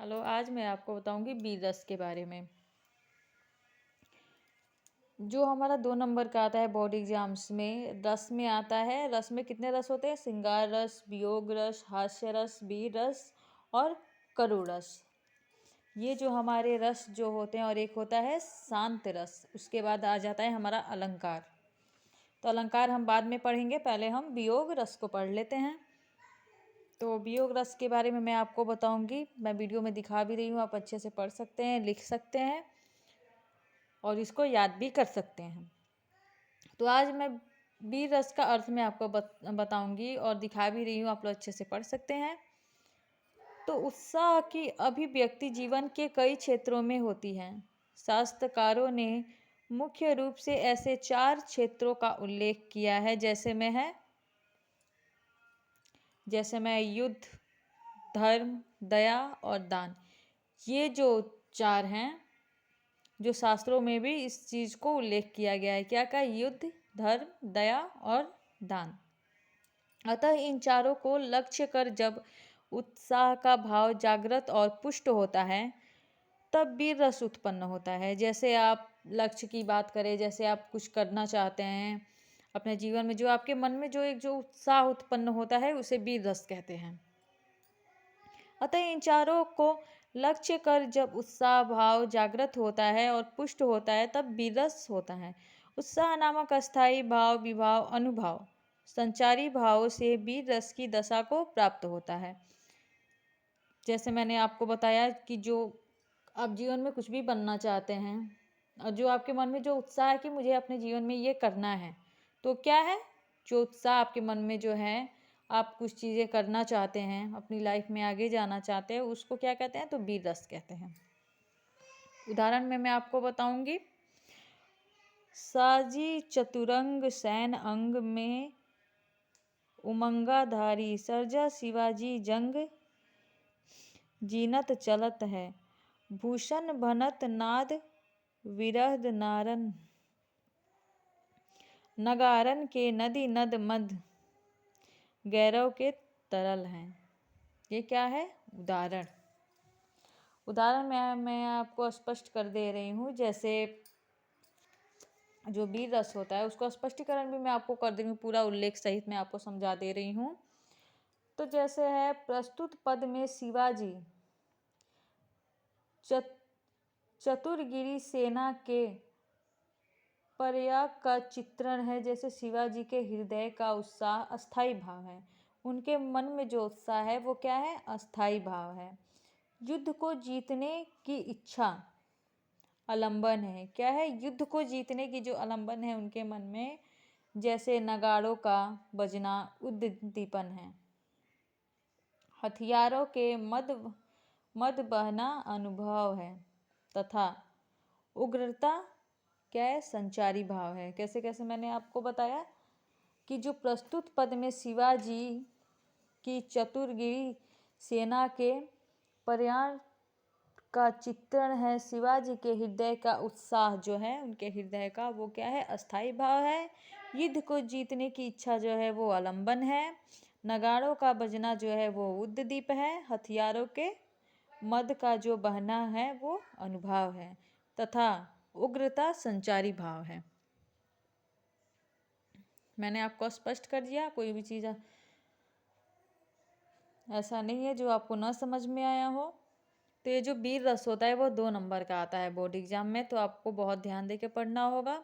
Hello, आज मैं आपको बताऊंगी बीर रस के बारे में। जो हमारा 2 नंबर का आता है बोर्ड एग्जाम्स में, रस में आता है। रस में कितने रस होते हैं? श्रृंगार रस, वियोग रस, हास्य रस, बीर रस और करुण रस। ये जो हमारे रस जो होते हैं, और एक होता है शांत रस। उसके बाद आ जाता है हमारा अलंकार। तो अलंकार हम बाद में पढ़ेंगे, पहले हम वियोग रस को पढ़ लेते हैं। तो वियोग रस के बारे में मैं आपको बताऊंगी। मैं वीडियो में दिखा भी रही हूँ, आप अच्छे से पढ़ सकते हैं, लिख सकते हैं और इसको याद भी कर सकते हैं। तो आज मैं वीर रस का अर्थ मैं आपको बताऊंगी और दिखा भी रही हूँ, आप लोग अच्छे से पढ़ सकते हैं। तो उत्साह की अभिव्यक्ति जीवन के कई क्षेत्रों में होती है। शास्त्रकारों ने मुख्य रूप से ऐसे 4 क्षेत्रों का उल्लेख किया है, जैसे मैं युद्ध, धर्म, दया और दान। ये जो 4 हैं, जो शास्त्रों में भी इस चीज़ को उल्लेख किया गया है। क्या का? युद्ध, धर्म, दया और दान। अतः इन चारों को लक्ष्य कर जब उत्साह का भाव जागृत और पुष्ट होता है, तब वीर रस उत्पन्न होता है। जैसे आप लक्ष्य की बात करें, जैसे आप कुछ करना चाहते हैं अपने जीवन में, जो आपके मन में जो उत्साह उत्पन्न होता है, उसे वीर रस कहते हैं। अतः इन चारों को लक्ष्य कर जब उत्साह भाव जागृत होता है और पुष्ट होता है, तब बीरस होता है। उत्साह नामक अस्थायी भाव, विभाव, अनुभाव, संचारी भावों से बीर रस की दशा को प्राप्त होता है। जैसे मैंने आपको बताया कि जो आप जीवन में कुछ भी बनना चाहते हैं और जो आपके मन में जो उत्साह है कि मुझे अपने जीवन में ये करना है, तो क्या है? जो उत्साह आपके मन में जो है, आप कुछ चीज़ें करना चाहते हैं, अपनी लाइफ में आगे जाना चाहते हैं, उसको क्या कहते हैं? तो वीर रस कहते हैं। उदाहरण में मैं आपको बताऊंगी। साजी चतुरंग सैन अंग में उमंगाधारी, सर्जा शिवाजी जंग जीनत चलत है। भूषण भनत नाद विरहद नारन, नगारन के नदी नद मध गैरव के तरल हैं। ये क्या है? उदाहरण में मैं आपको स्पष्ट कर दे रही हूँ। जैसे जो वीर रस होता है, उसका स्पष्टीकरण भी मैं आपको कर दे रही हूँ, पूरा उल्लेख सहित मैं आपको समझा दे रही हूँ। तो जैसे है, प्रस्तुत पद में शिवाजी चतुरगिरी सेना के प्रयाग का चित्रण है। जैसे शिवाजी के हृदय का उत्साह अस्थाई भाव है, उनके मन में जो उत्साह है वो क्या है? अस्थाई भाव है। युद्ध को जीतने की इच्छा आलंबन है। क्या है? युद्ध को जीतने की जो आलंबन है उनके मन में, जैसे नगाड़ों का बजना उद्दीपन है। हथियारों के मद बहना अनुभव है, तथा उग्रता क्या है? संचारी भाव है। कैसे कैसे मैंने आपको बताया कि जो प्रस्तुत पद में शिवाजी की चतुरगिरी सेना के प्रयाण का चित्रण है। शिवाजी के हृदय का उत्साह जो है, उनके हृदय का, वो क्या है? अस्थाई भाव है। युद्ध को जीतने की इच्छा जो है वो आलंबन है। नगाड़ों का बजना जो है वो उद्दीप है। हथियारों के मद का जो बहना है वो अनुभव है, तथा उग्रता संचारी भाव है। मैंने आपको स्पष्ट कर दिया। कोई भी चीज़ ऐसा नहीं है जो आपको ना समझ में आया हो। तो ये जो वीर रस होता है वो 2 नंबर का आता है बोर्ड एग्जाम में, तो आपको बहुत ध्यान दे के पढ़ना होगा।